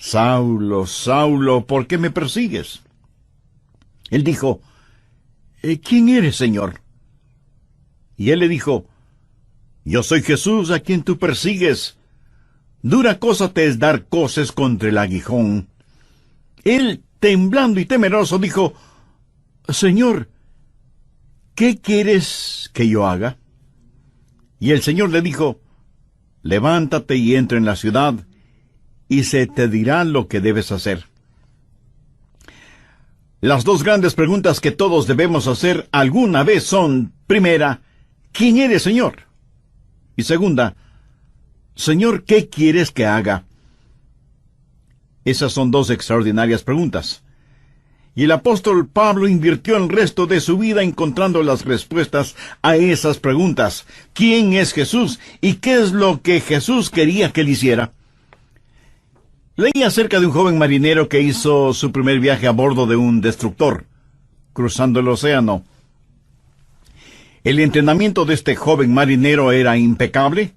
Saulo, Saulo, ¿por qué me persigues? Él dijo, ¿quién eres, Señor? Y él le dijo, yo soy Jesús a quien tú persigues. Dura cosa te es dar coces contra el aguijón. Él, temblando y temeroso, dijo, Señor, ¿qué quieres que yo haga? Y el Señor le dijo, levántate y entra en la ciudad, y se te dirá lo que debes hacer. Las dos grandes preguntas que todos debemos hacer alguna vez son, primera, ¿quién eres, Señor? Y segunda, Señor, ¿qué quieres que haga? Esas son dos extraordinarias preguntas. Y el apóstol Pablo invirtió el resto de su vida encontrando las respuestas a esas preguntas. ¿Quién es Jesús? ¿Y qué es lo que Jesús quería que él hiciera? Leí acerca de un joven marinero que hizo su primer viaje a bordo de un destructor, cruzando el océano. El entrenamiento de este joven marinero era impecable,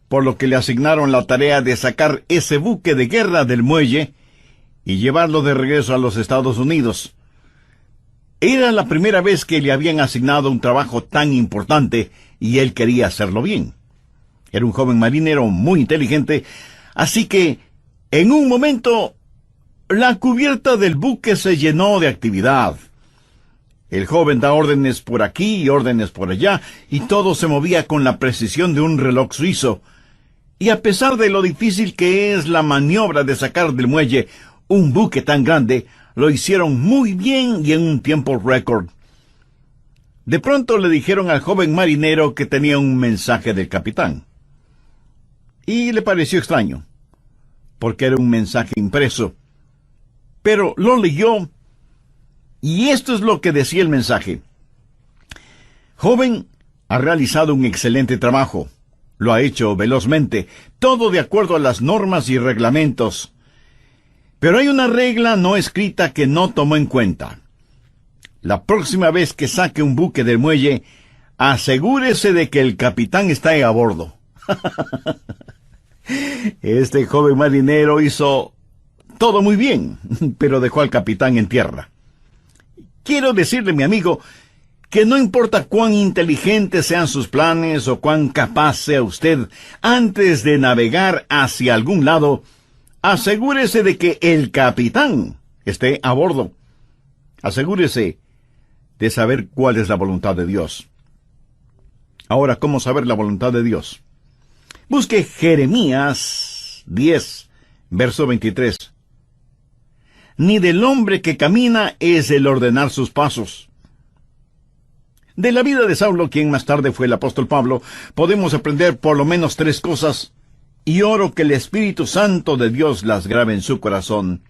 por lo que le asignaron la tarea de sacar ese buque de guerra del muelle y llevarlo de regreso a los Estados Unidos. Era la primera vez que le habían asignado un trabajo tan importante y él quería hacerlo bien. Era un joven marinero muy inteligente, así que en un momento la cubierta del buque se llenó de actividad. El joven da órdenes por aquí y órdenes por allá, y todo se movía con la precisión de un reloj suizo. Y a pesar de lo difícil que es la maniobra de sacar del muelle un buque tan grande, lo hicieron muy bien y en un tiempo récord. De pronto le dijeron al joven marinero que tenía un mensaje del capitán. Y le pareció extraño, porque era un mensaje impreso. Pero lo leyó, y esto es lo que decía el mensaje. Joven, ha realizado un excelente trabajo. Lo ha hecho velozmente, todo de acuerdo a las normas y reglamentos. Pero hay una regla no escrita que no tomó en cuenta. La próxima vez que saque un buque del muelle, asegúrese de que el capitán está a bordo. Este joven marinero hizo todo muy bien, pero dejó al capitán en tierra. Quiero decirle, mi amigo, que no importa cuán inteligentes sean sus planes o cuán capaz sea usted, antes de navegar hacia algún lado, asegúrese de que el capitán esté a bordo. Asegúrese de saber cuál es la voluntad de Dios. Ahora, ¿cómo saber la voluntad de Dios? Busque Jeremías 10, verso 23. Ni del hombre que camina es el ordenar sus pasos. De la vida de Saulo, quien más tarde fue el apóstol Pablo, podemos aprender por lo menos tres cosas, y oro que el Espíritu Santo de Dios las grabe en su corazón.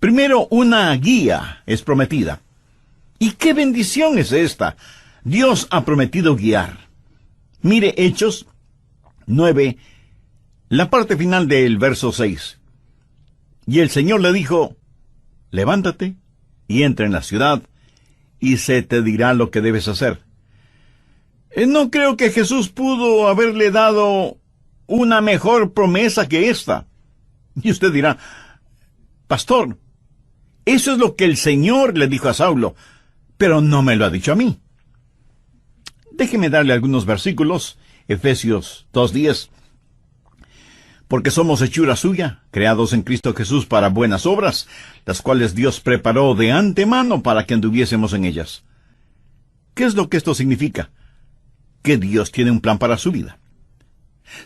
Primero, una guía es prometida. ¿Y qué bendición es esta? Dios ha prometido guiar. Mire Hechos 9, la parte final del verso 6. Y el Señor le dijo, levántate y entra en la ciudad, y se te dirá lo que debes hacer. No creo que Jesús pudo haberle dado una mejor promesa que esta. Y usted dirá, pastor, eso es lo que el Señor le dijo a Saulo, pero no me lo ha dicho a mí. Déjeme darle algunos versículos. Efesios 2:10. Porque somos hechura suya, creados en Cristo Jesús para buenas obras, las cuales Dios preparó de antemano para que anduviésemos en ellas. ¿Qué es lo que esto significa? Que Dios tiene un plan para su vida.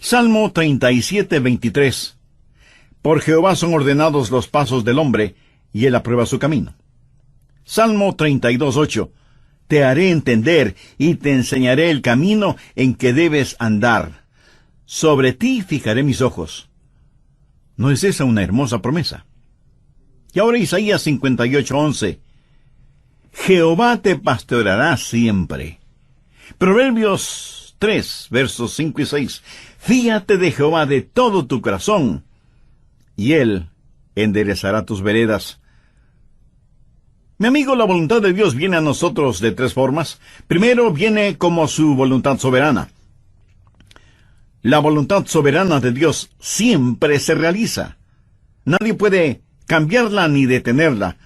Salmo 37:23. Por Jehová son ordenados los pasos del hombre, y él aprueba su camino. Salmo 32:8. Te haré entender y te enseñaré el camino en que debes andar. Sobre ti fijaré mis ojos. ¿No es esa una hermosa promesa? Y ahora Isaías 58:11. Jehová te pastoreará siempre. Proverbios 3, versos 5 y 6. Fíate de Jehová de todo tu corazón, y él enderezará tus veredas. Mi amigo, la voluntad de Dios viene a nosotros de tres formas. Primero, viene como su voluntad soberana. La voluntad soberana de Dios siempre se realiza. Nadie puede cambiarla ni detenerla.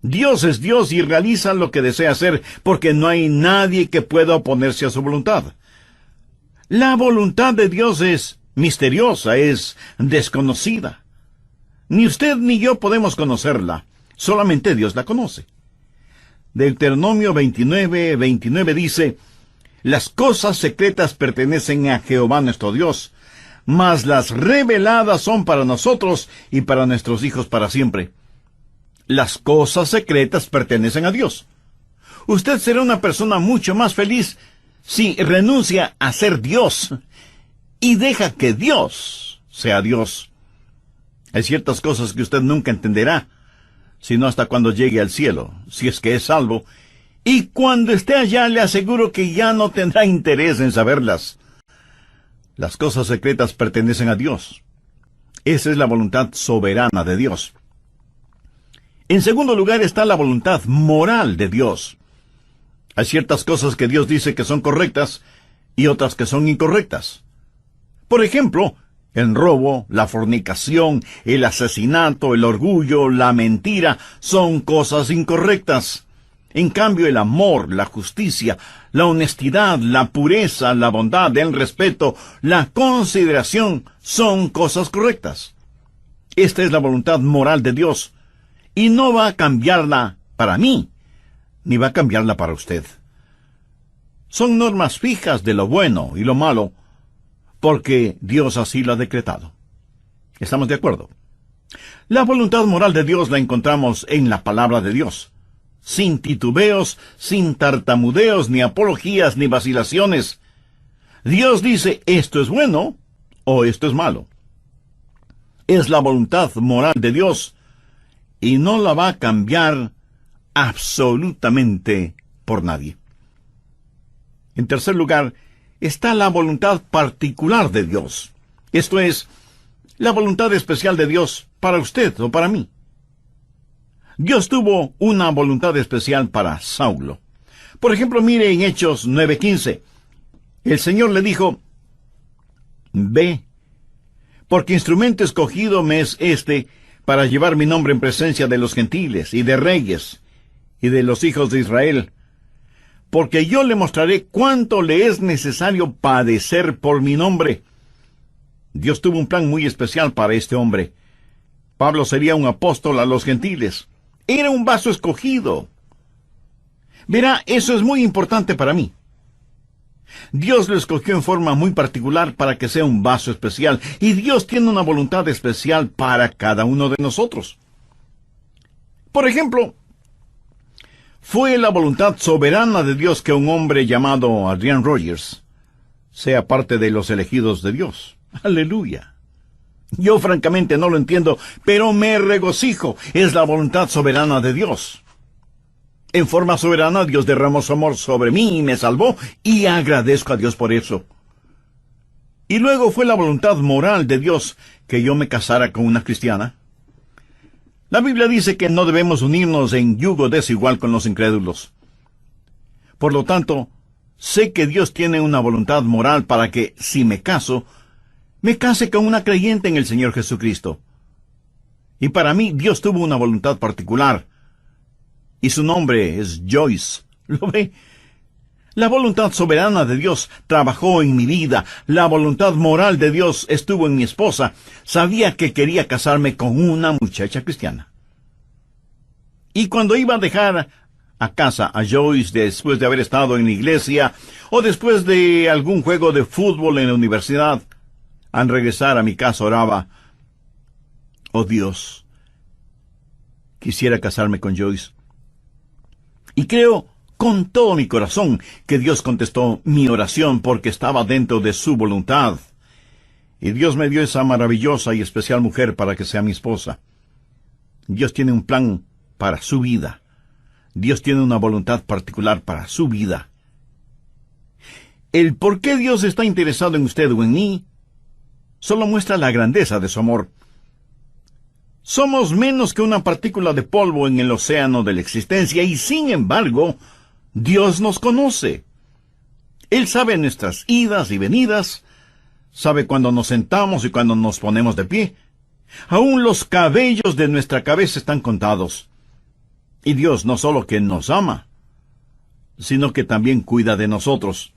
Dios es Dios y realiza lo que desea hacer, porque no hay nadie que pueda oponerse a su voluntad. La voluntad de Dios es misteriosa, es desconocida. Ni usted ni yo podemos conocerla, solamente Dios la conoce. Deuteronomio 29:29 dice: las cosas secretas pertenecen a Jehová nuestro Dios, mas las reveladas son para nosotros y para nuestros hijos para siempre. Las cosas secretas pertenecen a Dios. Usted será una persona mucho más feliz si renuncia a ser Dios y deja que Dios sea Dios. Hay ciertas cosas que usted nunca entenderá, sino hasta cuando llegue al cielo, si es que es salvo, y cuando esté allá le aseguro que ya no tendrá interés en saberlas. Las cosas secretas pertenecen a Dios. Esa es la voluntad soberana de Dios. En segundo lugar está la voluntad moral de Dios. Hay ciertas cosas que Dios dice que son correctas y otras que son incorrectas. Por ejemplo, el robo, la fornicación, el asesinato, el orgullo, la mentira son cosas incorrectas. En cambio, el amor, la justicia, la honestidad, la pureza, la bondad, el respeto, la consideración son cosas correctas. Esta es la voluntad moral de Dios, y no va a cambiarla para mí, ni va a cambiarla para usted. Son normas fijas de lo bueno y lo malo, porque Dios así lo ha decretado. ¿Estamos de acuerdo? La voluntad moral de Dios la encontramos en la palabra de Dios, sin titubeos, sin tartamudeos, ni apologías, ni vacilaciones. Dios dice, esto es bueno, o esto es malo. Es la voluntad moral de Dios, y no la va a cambiar absolutamente por nadie. En tercer lugar, está la voluntad particular de Dios. Esto es, la voluntad especial de Dios para usted o para mí. Dios tuvo una voluntad especial para Saulo. Por ejemplo, mire en Hechos 9:15. El Señor le dijo, ve, porque instrumento escogido me es este para llevar mi nombre en presencia de los gentiles y de reyes y de los hijos de Israel, porque yo le mostraré cuánto le es necesario padecer por mi nombre. Dios tuvo un plan muy especial para este hombre. Pablo sería un apóstol a los gentiles. Era un vaso escogido. Verá, eso es muy importante para mí. Dios lo escogió en forma muy particular para que sea un vaso especial, y Dios tiene una voluntad especial para cada uno de nosotros. Por ejemplo, fue la voluntad soberana de Dios que un hombre llamado Adrian Rogers sea parte de los elegidos de Dios. ¡Aleluya! Yo francamente no lo entiendo, pero me regocijo. Es la voluntad soberana de Dios. En forma soberana, Dios derramó su amor sobre mí y me salvó, y agradezco a Dios por eso. Y luego fue la voluntad moral de Dios que yo me casara con una cristiana. La Biblia dice que no debemos unirnos en yugo desigual con los incrédulos. Por lo tanto, sé que Dios tiene una voluntad moral para que, si me case con una creyente en el Señor Jesucristo. Y para mí, Dios tuvo una voluntad particular, y su nombre es Joyce. ¿Lo ve? La voluntad soberana de Dios trabajó en mi vida. La voluntad moral de Dios estuvo en mi esposa. Sabía que quería casarme con una muchacha cristiana. Y cuando iba a dejar a casa a Joyce después de haber estado en la iglesia, o después de algún juego de fútbol en la universidad, al regresar a mi casa oraba, oh Dios, quisiera casarme con Joyce. Y creo con todo mi corazón que Dios contestó mi oración porque estaba dentro de su voluntad. Y Dios me dio esa maravillosa y especial mujer para que sea mi esposa. Dios tiene un plan para su vida. Dios tiene una voluntad particular para su vida. El por qué Dios está interesado en usted o en mí solo muestra la grandeza de su amor. Somos menos que una partícula de polvo en el océano de la existencia, y sin embargo, Dios nos conoce. Él sabe nuestras idas y venidas, sabe cuando nos sentamos y cuando nos ponemos de pie, Aún los cabellos de nuestra cabeza están contados. Y Dios no solo que nos ama, sino que también cuida de nosotros.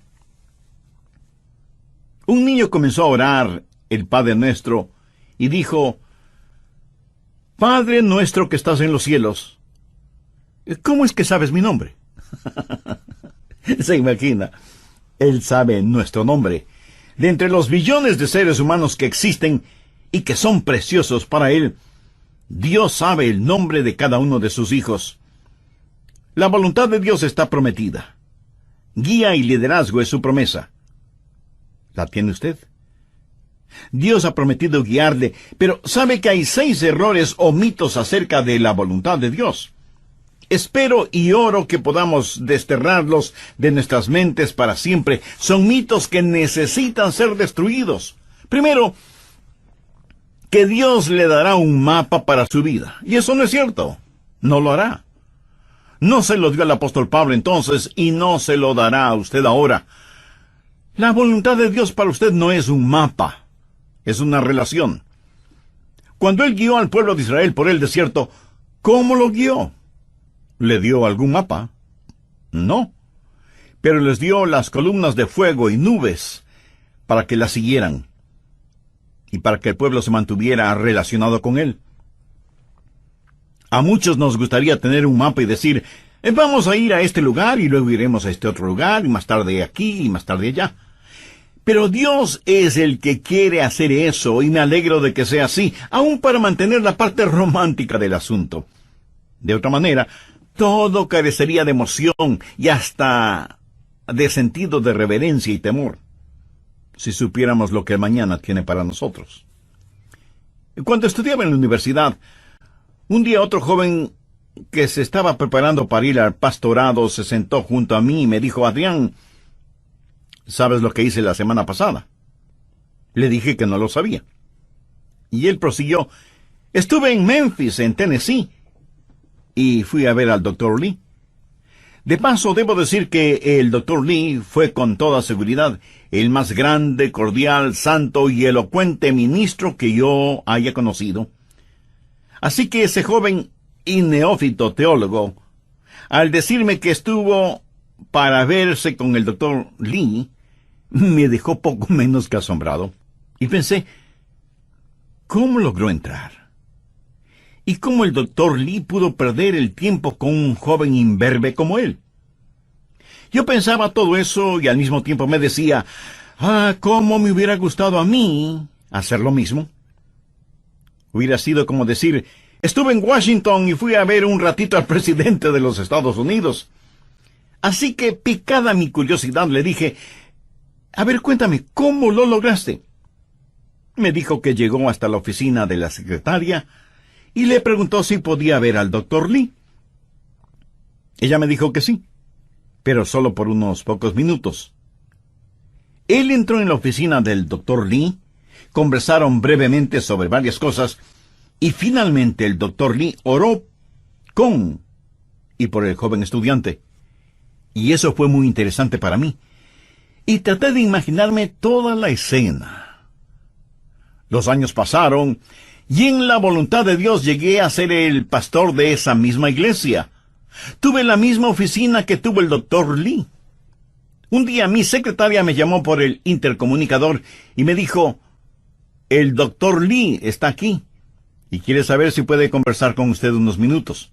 Un niño comenzó a orar el Padre Nuestro y dijo: Padre nuestro que estás en los cielos. ¿Cómo es que sabes mi nombre? Se imagina, Él sabe nuestro nombre. De entre los billones de seres humanos que existen y que son preciosos para Él, Dios sabe el nombre de cada uno de sus hijos. La voluntad de Dios está prometida. Guía y liderazgo es su promesa. ¿La tiene usted? Dios ha prometido guiarle, pero sabe que hay 6 errores o mitos acerca de la voluntad de Dios. Espero y oro que podamos desterrarlos de nuestras mentes para siempre. Son mitos que necesitan ser destruidos. Primero, que Dios le dará un mapa para su vida. Y eso no es cierto. No lo hará. No se lo dio al apóstol Pablo entonces, y no se lo dará a usted ahora. La voluntad de Dios para usted no es un mapa. Es una relación. Cuando Él guió al pueblo de Israel por el desierto, ¿cómo lo guió? ¿Le dio algún mapa? No. Pero les dio las columnas de fuego y nubes para que las siguieran y para que el pueblo se mantuviera relacionado con Él. A muchos nos gustaría tener un mapa y decir: vamos a ir a este lugar y luego iremos a este otro lugar y más tarde aquí y más tarde allá. Pero Dios es el que quiere hacer eso, y me alegro de que sea así, aun para mantener la parte romántica del asunto. De otra manera, todo carecería de emoción y hasta de sentido de reverencia y temor, si supiéramos lo que el mañana tiene para nosotros. Cuando estudiaba en la universidad, un día otro joven que se estaba preparando para ir al pastorado se sentó junto a mí y me dijo: Adrián, ¿sabes lo que hice la semana pasada? Le dije que no lo sabía. Y él prosiguió: estuve en Memphis, en Tennessee, y fui a ver al Dr. Lee. De paso, debo decir que el Dr. Lee fue con toda seguridad el más grande, cordial, santo y elocuente ministro que yo haya conocido. Así que ese joven y neófito teólogo, al decirme que estuvo para verse con el Dr. Lee, me dejó poco menos que asombrado. Y pensé: ¿cómo logró entrar? ¿Y cómo el Dr. Lee pudo perder el tiempo con un joven imberbe como él? Yo pensaba todo eso y al mismo tiempo me decía: cómo me hubiera gustado a mí hacer lo mismo. Hubiera sido como decir: estuve en Washington y fui a ver un ratito al presidente de los Estados Unidos. Así que, picada mi curiosidad, le dije: a ver, cuéntame, ¿cómo lo lograste? Me dijo que llegó hasta la oficina de la secretaria y le preguntó si podía ver al Dr. Lee. Ella me dijo que sí, pero solo por unos pocos minutos. Él entró en la oficina del Dr. Lee, conversaron brevemente sobre varias cosas, y finalmente el Dr. Lee oró con y por el joven estudiante. Y eso fue muy interesante para mí. Y traté de imaginarme toda la escena. Los años pasaron, y en la voluntad de Dios llegué a ser el pastor de esa misma iglesia. Tuve la misma oficina que tuvo el Dr. Lee. Un día mi secretaria me llamó por el intercomunicador y me dijo: el Dr. Lee está aquí y quiere saber si puede conversar con usted unos minutos.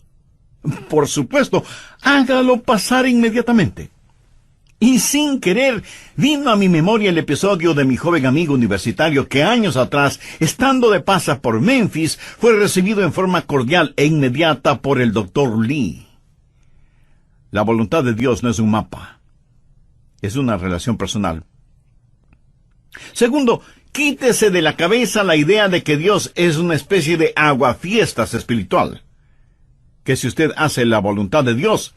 Por supuesto, hágalo pasar inmediatamente. Y sin querer, vino a mi memoria el episodio de mi joven amigo universitario que años atrás, estando de paso por Memphis, fue recibido en forma cordial e inmediata por el Dr. Lee. La voluntad de Dios no es un mapa, es una relación personal. Segundo, quítese de la cabeza la idea de que Dios es una especie de aguafiestas espiritual. Que si usted hace la voluntad de Dios,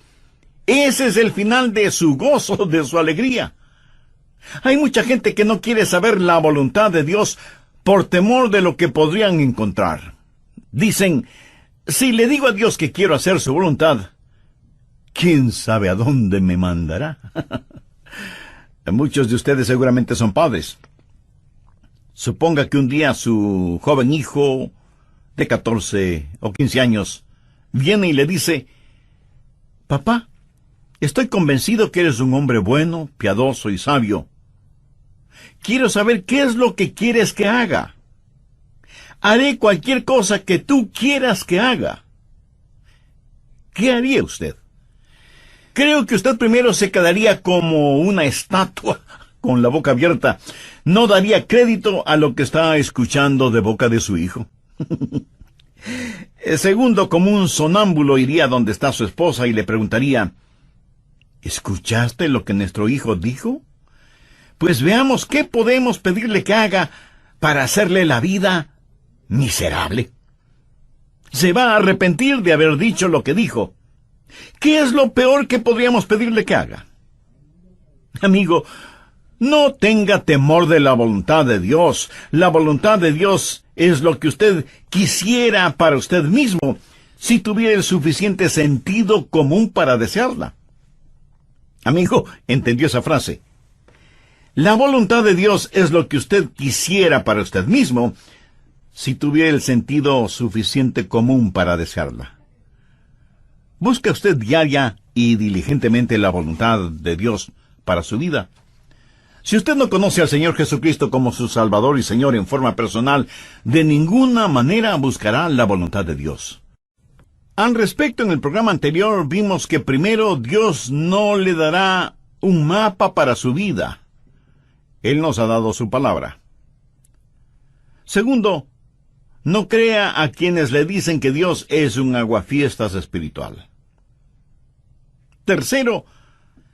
ese es el final de su gozo, de su alegría. Hay mucha gente que no quiere saber la voluntad de Dios por temor de lo que podrían encontrar. Dicen: si le digo a Dios que quiero hacer su voluntad, ¿quién sabe a dónde me mandará? Muchos de ustedes seguramente son padres. Suponga que un día su joven hijo de 14 o 15 años, viene y le dice: «Papá, estoy convencido que eres un hombre bueno, piadoso y sabio. Quiero saber qué es lo que quieres que haga. Haré cualquier cosa que tú quieras que haga». ¿Qué haría usted? Creo que usted primero se quedaría como una estatua, con la boca abierta. No daría crédito a lo que está escuchando de boca de su hijo. Segundo, como un sonámbulo, iría donde está su esposa y le preguntaría: «¿Escuchaste lo que nuestro hijo dijo? Pues veamos qué podemos pedirle que haga para hacerle la vida miserable. Se va a arrepentir de haber dicho lo que dijo. ¿Qué es lo peor que podríamos pedirle que haga?». Amigo, no tenga temor de la voluntad de Dios. La voluntad de Dios es lo que usted quisiera para usted mismo, si tuviera el suficiente sentido común para desearla. Amigo, ¿entendió esa frase? La voluntad de Dios es lo que usted quisiera para usted mismo, si tuviera el sentido suficiente común para desearla. ¿Busca usted diaria y diligentemente la voluntad de Dios para su vida? Si usted no conoce al Señor Jesucristo como su Salvador y Señor en forma personal, de ninguna manera buscará la voluntad de Dios. Al respecto, en el programa anterior vimos que primero Dios no le dará un mapa para su vida. Él nos ha dado su palabra. Segundo, no crea a quienes le dicen que Dios es un aguafiestas espiritual. Tercero,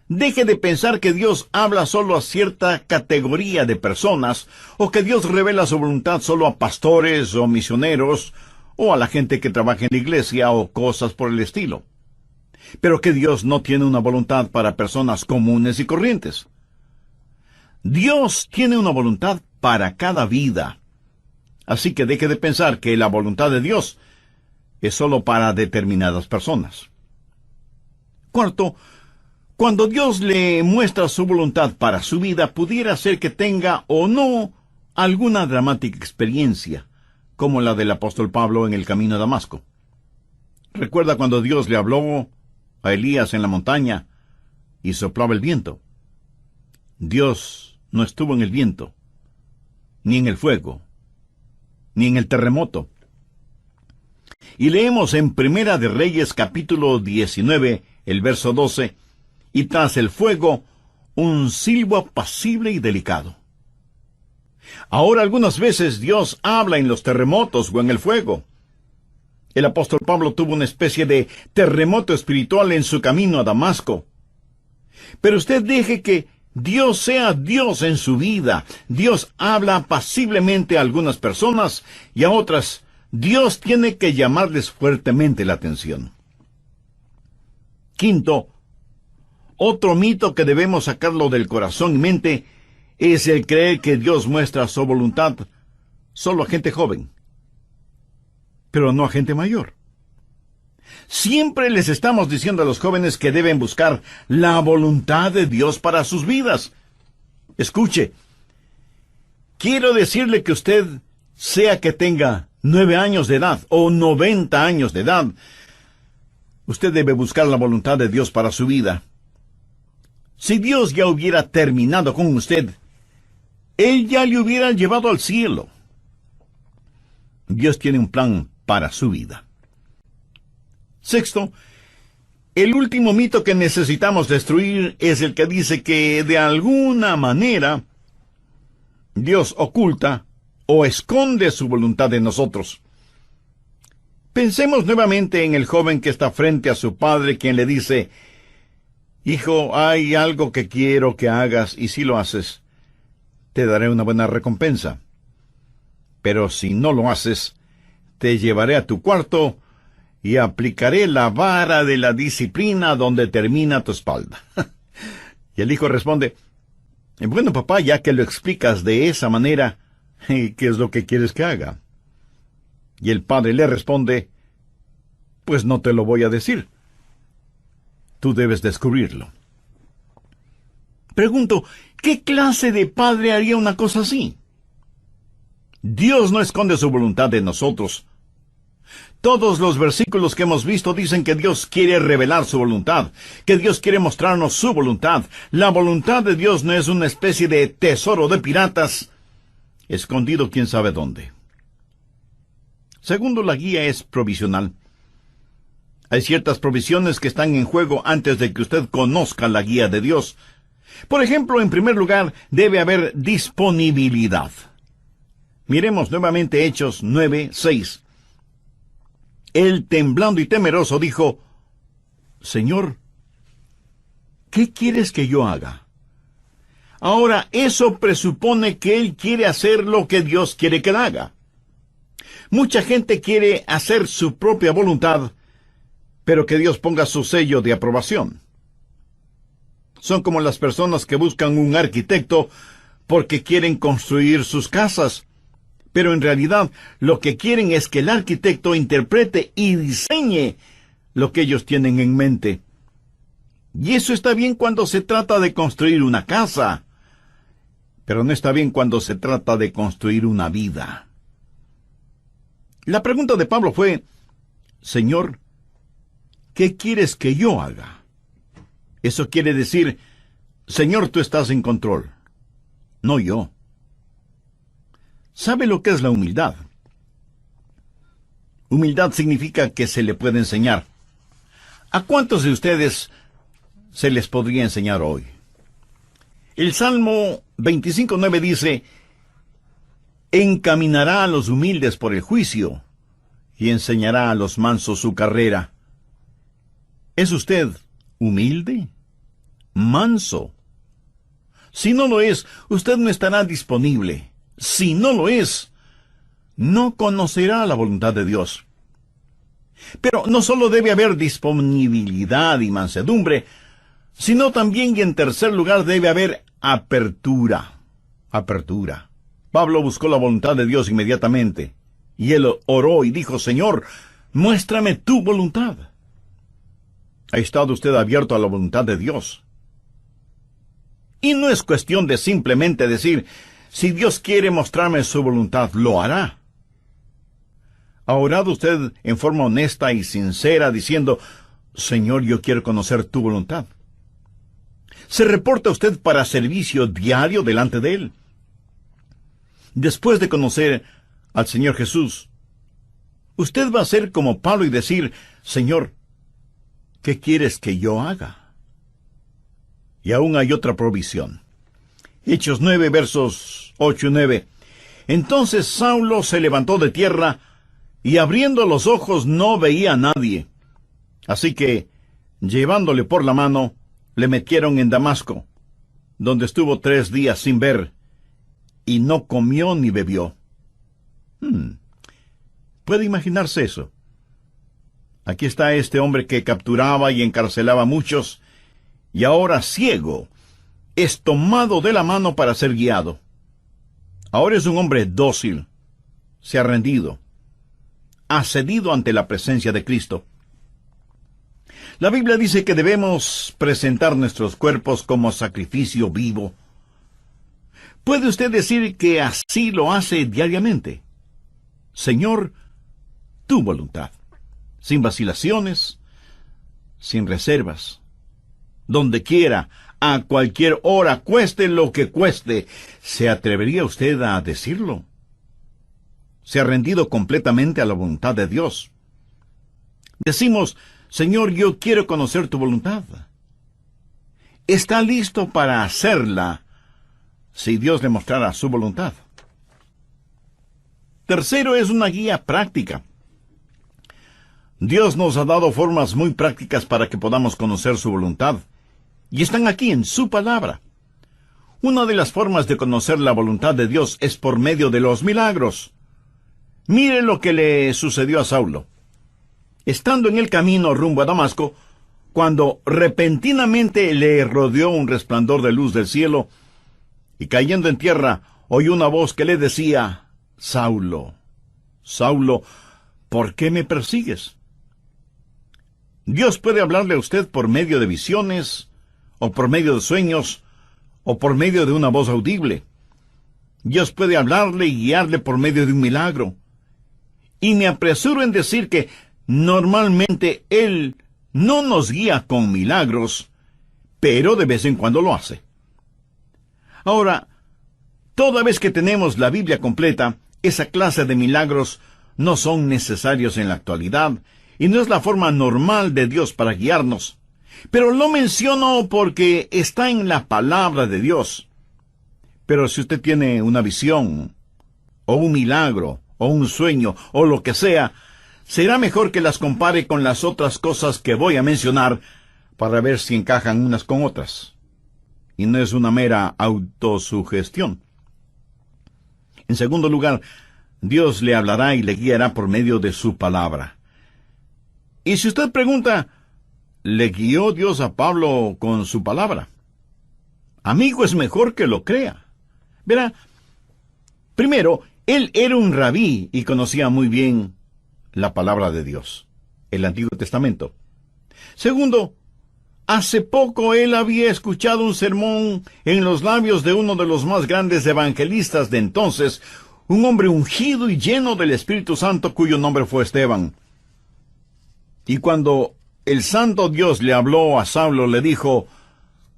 deje de pensar que Dios habla solo a cierta categoría de personas, o que Dios revela su voluntad solo a pastores o misioneros, o a la gente que trabaja en la iglesia, o cosas por el estilo. Pero que Dios no tiene una voluntad para personas comunes y corrientes. Dios tiene una voluntad para cada vida. Así que deje de pensar que la voluntad de Dios es solo para determinadas personas. Cuarto, cuando Dios le muestra su voluntad para su vida, pudiera ser que tenga o no alguna dramática experiencia, como la del apóstol Pablo en el camino a Damasco. ¿Recuerda cuando Dios le habló a Elías en la montaña y soplaba el viento? Dios no estuvo en el viento, ni en el fuego, ni en el terremoto. Y leemos en Primera de Reyes capítulo 19, el verso 12, «Y tras el fuego, un silbo apacible y delicado». Ahora, algunas veces Dios habla en los terremotos o en el fuego. El apóstol Pablo tuvo una especie de terremoto espiritual en su camino a Damasco. Pero usted deje que Dios sea Dios en su vida. Dios habla apaciblemente a algunas personas y a otras Dios tiene que llamarles fuertemente la atención. Quinto, otro mito que debemos sacarlo del corazón y mente es el creer que Dios muestra su voluntad solo a gente joven, pero no a gente mayor. Siempre les estamos diciendo a los jóvenes que deben buscar la voluntad de Dios para sus vidas. Escuche, quiero decirle que usted, sea que tenga 9 años de edad o 90 años de edad, usted debe buscar la voluntad de Dios para su vida. Si Dios ya hubiera terminado con usted, Él ya le hubiera llevado al cielo. Dios tiene un plan para su vida. Sexto, el último mito que necesitamos destruir es el que dice que de alguna manera Dios oculta o esconde su voluntad de nosotros. Pensemos nuevamente en el joven que está frente a su padre, quien le dice: «Hijo, hay algo que quiero que hagas, y si lo haces, te daré una buena recompensa. Pero si no lo haces, te llevaré a tu cuarto y aplicaré la vara de la disciplina donde termina tu espalda». Y el hijo responde: «Bueno, papá, ya que lo explicas de esa manera, ¿qué es lo que quieres que haga?». Y el padre le responde: «Pues no te lo voy a decir. Tú debes descubrirlo». Pregunto, ¿qué clase de padre haría una cosa así? Dios no esconde su voluntad de nosotros, Todos los versículos que hemos visto dicen que Dios quiere revelar su voluntad, que Dios quiere mostrarnos su voluntad. La voluntad de Dios no es una especie de tesoro de piratas, escondido quién sabe dónde. Segundo, la guía es provisional. Hay ciertas provisiones que están en juego antes de que usted conozca la guía de Dios. Por ejemplo, en primer lugar, debe haber disponibilidad. Miremos nuevamente Hechos 9:6. Él, temblando y temeroso, dijo: Señor, ¿qué quieres que yo haga? Ahora, eso presupone que él quiere hacer lo que Dios quiere que él haga. Mucha gente quiere hacer su propia voluntad, pero que Dios ponga su sello de aprobación. Son como las personas que buscan un arquitecto porque quieren construir sus casas, pero en realidad lo que quieren es que el arquitecto interprete y diseñe lo que ellos tienen en mente. Y eso está bien cuando se trata de construir una casa, pero no está bien cuando se trata de construir una vida. La pregunta de Pablo fue: Señor, ¿qué quieres que yo haga? Eso quiere decir: Señor, tú estás en control, no yo. ¿Sabe lo que es la humildad? Humildad significa que se le puede enseñar. ¿A cuántos de ustedes se les podría enseñar hoy? El Salmo 25:9 dice: encaminará a los humildes por el juicio y enseñará a los mansos su carrera. ¿Es usted humilde? ¿Manso? Si no lo es, usted no estará disponible. Si no lo es, no conocerá la voluntad de Dios. Pero no solo debe haber disponibilidad y mansedumbre, sino también, y en tercer lugar, debe haber apertura. Apertura. Pablo buscó la voluntad de Dios inmediatamente, y él oró y dijo: Señor, muéstrame tu voluntad. ¿Ha estado usted abierto a la voluntad de Dios? Y no es cuestión de simplemente decir: si Dios quiere mostrarme su voluntad, lo hará. ¿Ha orado usted en forma honesta y sincera diciendo: Señor, yo quiero conocer tu voluntad? ¿Se reporta usted para servicio diario delante de Él? Después de conocer al Señor Jesús, usted va a ser como Pablo y decir: Señor, ¿qué quieres que yo haga? Y aún hay otra provisión. Hechos 9, versos 8 y 9. Entonces Saulo se levantó de tierra, y abriendo los ojos no veía a nadie. Así que, llevándole por la mano, le metieron en Damasco, donde estuvo 3 días sin ver, y no comió ni bebió. ¿Puede imaginarse eso? Aquí está este hombre que capturaba y encarcelaba a muchos, y ahora ciego, es tomado de la mano para ser guiado. Ahora es un hombre dócil, se ha rendido, ha cedido ante la presencia de Cristo. La Biblia dice que debemos presentar nuestros cuerpos como sacrificio vivo. ¿Puede usted decir que así lo hace diariamente? Señor, tu voluntad, sin vacilaciones, sin reservas, donde quiera, a cualquier hora, cueste lo que cueste. ¿Se atrevería usted a decirlo? ¿Se ha rendido completamente a la voluntad de Dios? Decimos: Señor, yo quiero conocer tu voluntad. ¿Está listo para hacerla si Dios le mostrara su voluntad? Tercero, es una guía práctica. Dios nos ha dado formas muy prácticas para que podamos conocer su voluntad, y están aquí en su palabra. Una de las formas de conocer la voluntad de Dios es por medio de los milagros. Mire lo que le sucedió a Saulo. Estando en el camino rumbo a Damasco, cuando repentinamente le rodeó un resplandor de luz del cielo, y cayendo en tierra, oyó una voz que le decía: Saulo, Saulo, ¿por qué me persigues? Dios puede hablarle a usted por medio de visiones, o por medio de sueños, o por medio de una voz audible. Dios puede hablarle y guiarle por medio de un milagro. Y me apresuro en decir que normalmente Él no nos guía con milagros, pero de vez en cuando lo hace. Ahora, toda vez que tenemos la Biblia completa, esa clase de milagros no son necesarios en la actualidad y no es la forma normal de Dios para guiarnos. Pero lo menciono porque está en la palabra de Dios. Pero si usted tiene una visión, o un milagro, o un sueño, o lo que sea, será mejor que las compare con las otras cosas que voy a mencionar para ver si encajan unas con otras. Y no es una mera autosugestión. En segundo lugar, Dios le hablará y le guiará por medio de su palabra. Y si usted pregunta, ¿le guió Dios a Pablo con su palabra? Amigo, es mejor que lo crea. Verá, primero, él era un rabí y conocía muy bien la palabra de Dios, el Antiguo Testamento. Segundo, hace poco él había escuchado un sermón en los labios de uno de los más grandes evangelistas de entonces, un hombre ungido y lleno del Espíritu Santo cuyo nombre fue Esteban. Y cuando el santo Dios le habló a Saulo, le dijo,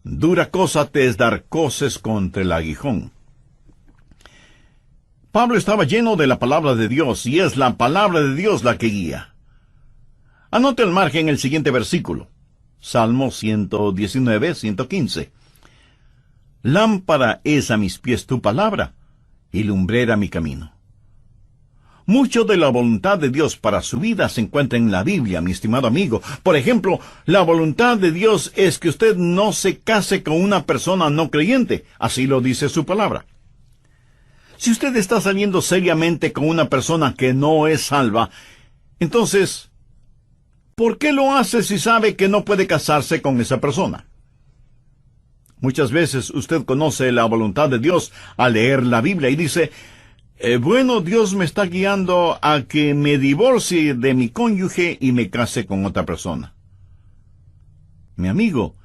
«Dura cosa te es dar coces contra el aguijón». Pablo estaba lleno de la palabra de Dios, y es la palabra de Dios la que guía. Anote al margen el siguiente versículo. Salmo 119, 115. Lámpara es a mis pies tu palabra, y lumbrera mi camino. Mucho de la voluntad de Dios para su vida se encuentra en la Biblia, mi estimado amigo. Por ejemplo, la voluntad de Dios es que usted no se case con una persona no creyente. Así lo dice su palabra. Si usted está saliendo seriamente con una persona que no es salva, entonces, ¿por qué lo hace si sabe que no puede casarse con esa persona? Muchas veces usted conoce la voluntad de Dios al leer la Biblia y dice, bueno, Dios me está guiando a que me divorcie de mi cónyuge y me case con otra persona. Mi amigo,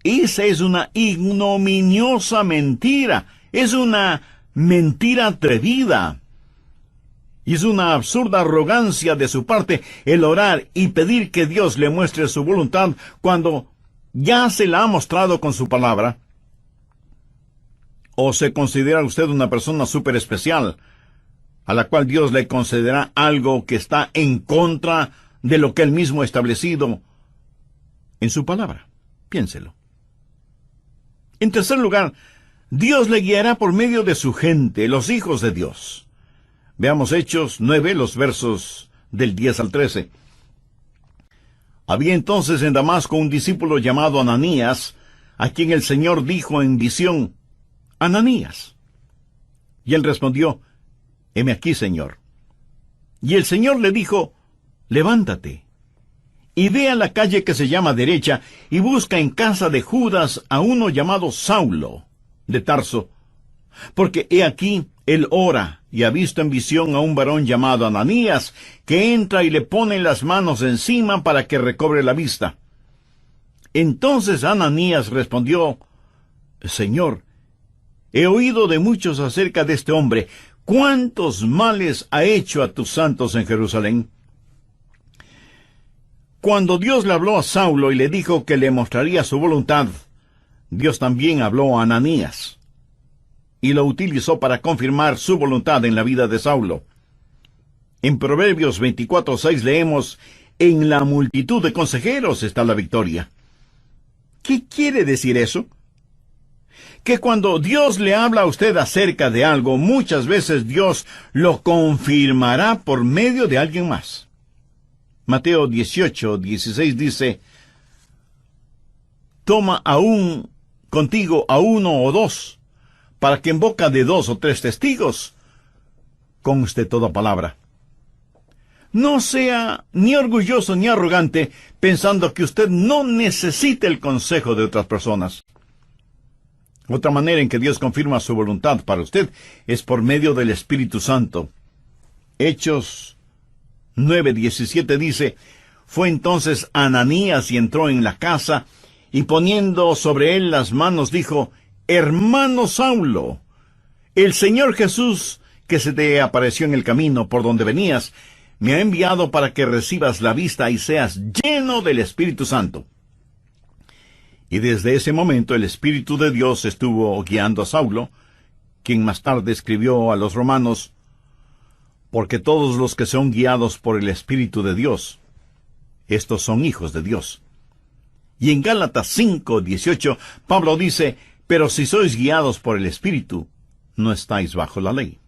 esa es una ignominiosa mentira. Es una mentira atrevida. Y es una absurda arrogancia de su parte el orar y pedir que Dios le muestre su voluntad cuando ya se la ha mostrado con su palabra. ¿O se considera usted una persona súper especial, a la cual Dios le concederá algo que está en contra de lo que Él mismo ha establecido en su palabra? Piénselo. En tercer lugar, Dios le guiará por medio de su gente, los hijos de Dios. Veamos Hechos 9, los versos del 10 al 13. Había entonces en Damasco un discípulo llamado Ananías, a quien el Señor dijo en visión, «Ananías». Y él respondió, «Heme aquí, Señor». Y el Señor le dijo, «Levántate, y ve a la calle que se llama Derecha, y busca en casa de Judas a uno llamado Saulo, de Tarso, porque he aquí, él ora, y ha visto en visión a un varón llamado Ananías, que entra y le pone las manos encima para que recobre la vista». Entonces Ananías respondió, «Señor, he oído de muchos acerca de este hombre. ¿Cuántos males ha hecho a tus santos en Jerusalén?» Cuando Dios le habló a Saulo y le dijo que le mostraría su voluntad, Dios también habló a Ananías y lo utilizó para confirmar su voluntad en la vida de Saulo. En Proverbios 24:6 leemos, «En la multitud de consejeros está la victoria». ¿Qué quiere decir eso? Que cuando Dios le habla a usted acerca de algo, muchas veces Dios lo confirmará por medio de alguien más. Mateo 18:16 dice, «Toma aún contigo a uno o dos, para que en boca de 2 o 3 testigos conste toda palabra». No sea ni orgulloso ni arrogante pensando que usted no necesita el consejo de otras personas. Otra manera en que Dios confirma su voluntad para usted es por medio del Espíritu Santo. Hechos 9:17 dice, «Fue entonces Ananías y entró en la casa, y poniendo sobre él las manos dijo, Hermano Saulo, el Señor Jesús, que se te apareció en el camino por donde venías, me ha enviado para que recibas la vista y seas lleno del Espíritu Santo. Y desde ese momento el Espíritu de Dios estuvo guiando a Saulo, quien más tarde escribió a los romanos, porque todos los que son guiados por el Espíritu de Dios, estos son hijos de Dios. Y en Gálatas 5:18, Pablo dice, pero si sois guiados por el Espíritu, no estáis bajo la ley.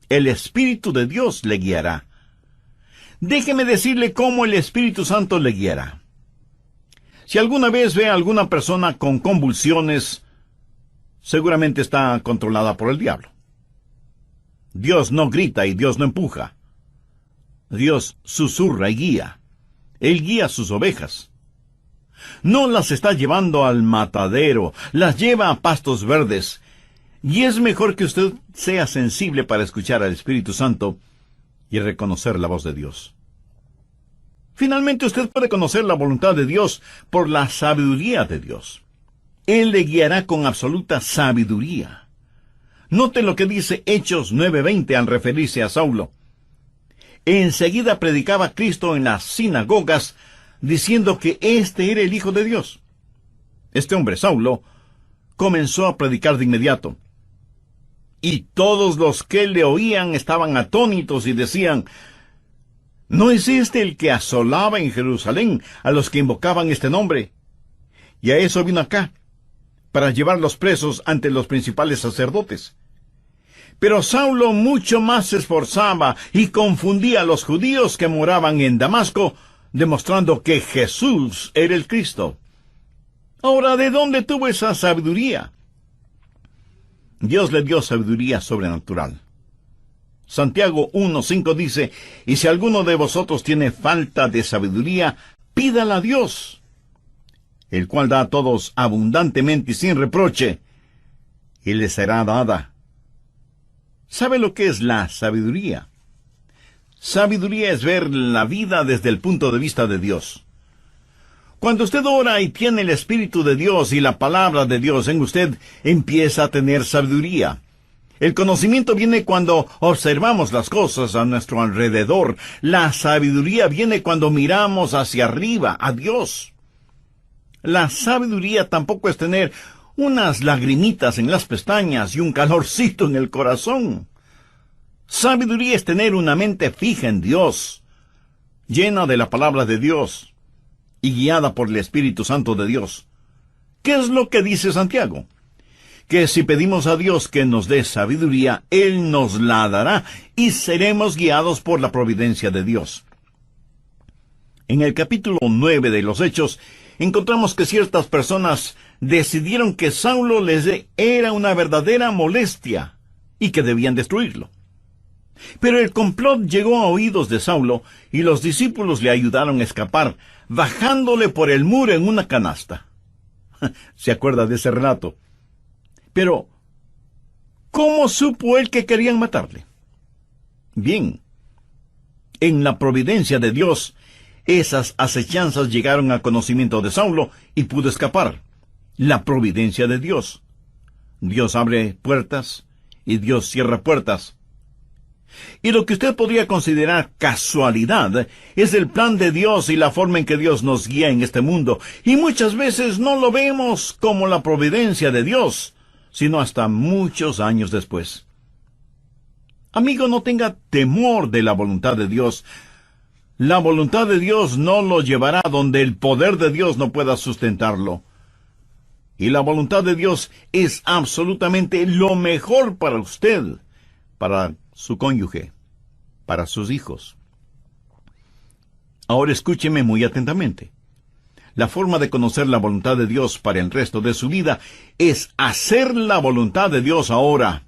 El Espíritu de Dios le guiará. Déjeme decirle cómo el Espíritu Santo le guiará. Si alguna vez ve a alguna persona con convulsiones, seguramente está controlada por el diablo. Dios no grita y Dios no empuja. Dios susurra y guía. Él guía a sus ovejas. No las está llevando al matadero, las lleva a pastos verdes. Y es mejor que usted sea sensible para escuchar al Espíritu Santo y reconocer la voz de Dios. Finalmente usted puede conocer la voluntad de Dios por la sabiduría de Dios. Él le guiará con absoluta sabiduría. Note lo que dice Hechos 9:20 al referirse a Saulo. Enseguida predicaba Cristo en las sinagogas, diciendo que éste era el Hijo de Dios. Este hombre, Saulo, comenzó a predicar de inmediato. Y todos los que le oían estaban atónitos y decían, ¿no es este el que asolaba en Jerusalén a los que invocaban este nombre? Y a eso vino acá, para llevarlos presos ante los principales sacerdotes. Pero Saulo mucho más se esforzaba y confundía a los judíos que moraban en Damasco, demostrando que Jesús era el Cristo. Ahora, ¿de dónde tuvo esa sabiduría? Dios le dio sabiduría sobrenatural. Santiago 1:5 dice, y si alguno de vosotros tiene falta de sabiduría, pídala a Dios, el cual da a todos abundantemente y sin reproche, y le será dada. ¿Sabe lo que es la sabiduría? Sabiduría es ver la vida desde el punto de vista de Dios. Cuando usted ora y tiene el Espíritu de Dios y la palabra de Dios en usted, empieza a tener sabiduría. El conocimiento viene cuando observamos las cosas a nuestro alrededor. La sabiduría viene cuando miramos hacia arriba, a Dios. La sabiduría tampoco es tener unas lagrimitas en las pestañas y un calorcito en el corazón. Sabiduría es tener una mente fija en Dios, llena de la palabra de Dios y guiada por el Espíritu Santo de Dios. ¿Qué es lo que dice Santiago? Que si pedimos a Dios que nos dé sabiduría, Él nos la dará y seremos guiados por la providencia de Dios. En el capítulo 9 de los Hechos, encontramos que ciertas personas decidieron que Saulo era una verdadera molestia y que debían destruirlo. Pero el complot llegó a oídos de Saulo y los discípulos le ayudaron a escapar, bajándole por el muro en una canasta. ¿Se acuerda de ese relato? Pero, ¿cómo supo él que querían matarle? Bien, en la providencia de Dios, esas acechanzas llegaron a conocimiento de Saulo y pudo escapar. La providencia de Dios. Dios abre puertas y Dios cierra puertas. Y lo que usted podría considerar casualidad es el plan de Dios y la forma en que Dios nos guía en este mundo. Y muchas veces no lo vemos como la providencia de Dios, sino hasta muchos años después. Amigo, no tenga temor de la voluntad de Dios. La voluntad de Dios no lo llevará donde el poder de Dios no pueda sustentarlo. Y la voluntad de Dios es absolutamente lo mejor para usted, para su cónyuge, para sus hijos. Ahora escúcheme muy atentamente. La forma de conocer la voluntad de Dios para el resto de su vida es hacer la voluntad de Dios ahora.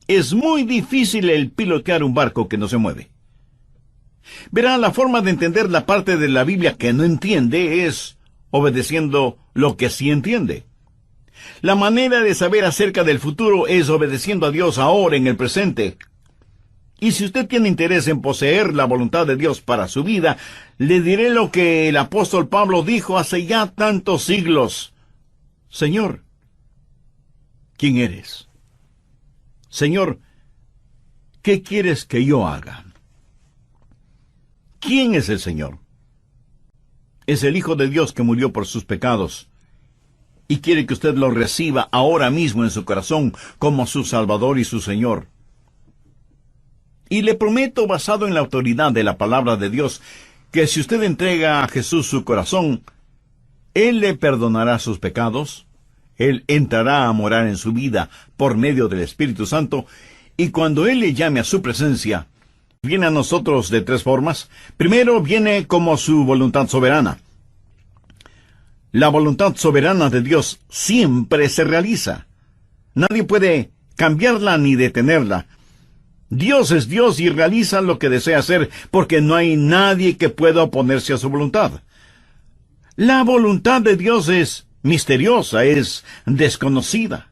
Es muy difícil el pilotear un barco que no se mueve. Verá, la forma de entender la parte de la Biblia que no entiende es obedeciendo lo que sí entiende. La manera de saber acerca del futuro es obedeciendo a Dios ahora en el presente. Y si usted tiene interés en poseer la voluntad de Dios para su vida, le diré lo que el apóstol Pablo dijo hace ya tantos siglos. Señor, ¿quién eres? Señor, ¿qué quieres que yo haga? ¿Quién es el Señor? Es el Hijo de Dios que murió por sus pecados y quiere que usted lo reciba ahora mismo en su corazón como su Salvador y su Señor. Y le prometo, basado en la autoridad de la palabra de Dios, que si usted entrega a Jesús su corazón, Él le perdonará sus pecados, Él entrará a morar en su vida por medio del Espíritu Santo, y cuando Él le llame a su presencia, viene a nosotros de tres formas. Primero, viene como su voluntad soberana. La voluntad soberana de Dios siempre se realiza. Nadie puede cambiarla ni detenerla. Dios es Dios y realiza lo que desea hacer, porque no hay nadie que pueda oponerse a su voluntad. La voluntad de Dios es misteriosa, es desconocida.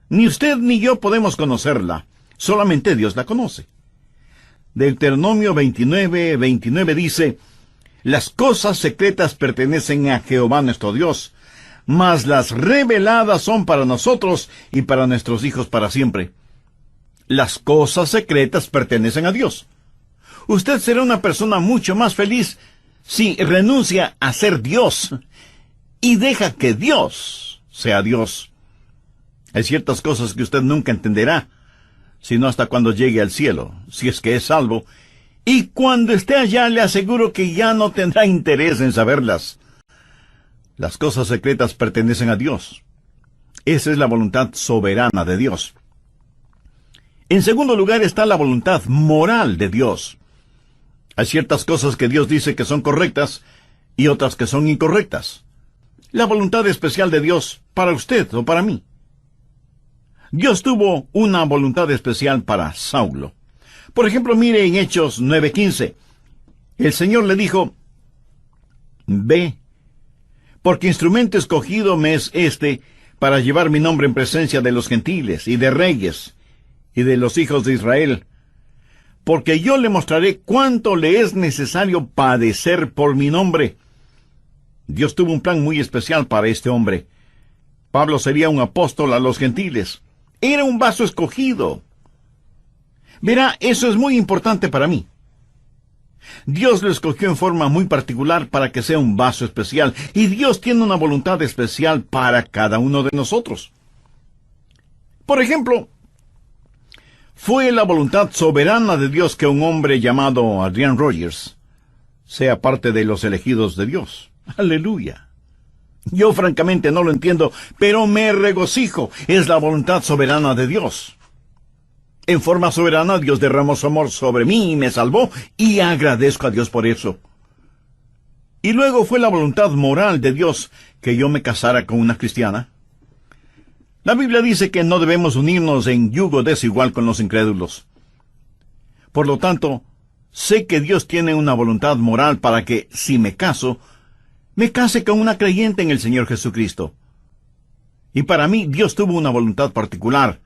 Ni usted ni yo podemos conocerla, solamente Dios la conoce. Deuteronomio 29:29 dice: las cosas secretas pertenecen a Jehová nuestro Dios, mas las reveladas son para nosotros y para nuestros hijos para siempre. Las cosas secretas pertenecen a Dios. Usted será una persona mucho más feliz si renuncia a ser Dios y deja que Dios sea Dios. Hay ciertas cosas que usted nunca entenderá, sino hasta cuando llegue al cielo, si es que es salvo, y cuando esté allá le aseguro que ya no tendrá interés en saberlas. Las cosas secretas pertenecen a Dios. Esa es la voluntad soberana de Dios. En segundo lugar está la voluntad moral de Dios. Hay ciertas cosas que Dios dice que son correctas y otras que son incorrectas. La voluntad especial de Dios para usted o para mí. Dios tuvo una voluntad especial para Saulo. Por ejemplo, mire en Hechos 9:15. El Señor le dijo: ve, porque instrumento escogido me es este para llevar mi nombre en presencia de los gentiles y de reyes y de los hijos de Israel, porque yo le mostraré cuánto le es necesario padecer por mi nombre. Dios tuvo un plan muy especial para este hombre. Pablo sería un apóstol a los gentiles. Era un vaso escogido. Verá, eso es muy importante para mí. Dios lo escogió en forma muy particular para que sea un vaso especial, y Dios tiene una voluntad especial para cada uno de nosotros. Por ejemplo, fue la voluntad soberana de Dios que un hombre llamado Adrian Rogers sea parte de los elegidos de Dios. ¡Aleluya! Yo francamente no lo entiendo, pero me regocijo. Es la voluntad soberana de Dios. En forma soberana, Dios derramó su amor sobre mí y me salvó, y agradezco a Dios por eso. Y luego fue la voluntad moral de Dios que yo me casara con una cristiana. La Biblia dice que no debemos unirnos en yugo desigual con los incrédulos. Por lo tanto, sé que Dios tiene una voluntad moral para que, si me case con una creyente en el Señor Jesucristo. Y para mí, Dios tuvo una voluntad particular.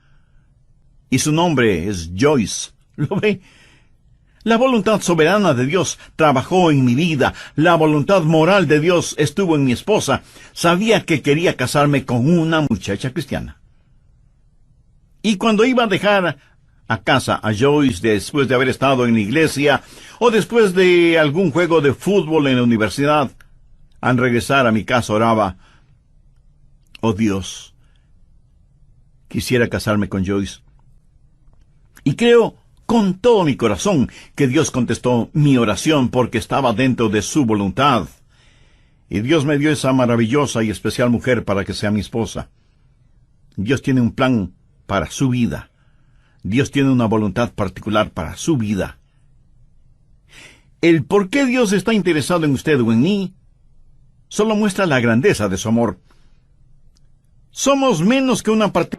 Y su nombre es Joyce. ¿Lo ve? La voluntad soberana de Dios trabajó en mi vida. La voluntad moral de Dios estuvo en mi esposa. Sabía que quería casarme con una muchacha cristiana. Y cuando iba a dejar a casa a Joyce después de haber estado en la iglesia o después de algún juego de fútbol en la universidad, al regresar a mi casa oraba: oh Dios, quisiera casarme con Joyce. Y creo con todo mi corazón que Dios contestó mi oración porque estaba dentro de su voluntad. Y Dios me dio esa maravillosa y especial mujer para que sea mi esposa. Dios tiene un plan para su vida. Dios tiene una voluntad particular para su vida. El por qué Dios está interesado en usted o en mí solo muestra la grandeza de su amor. Somos menos que una parte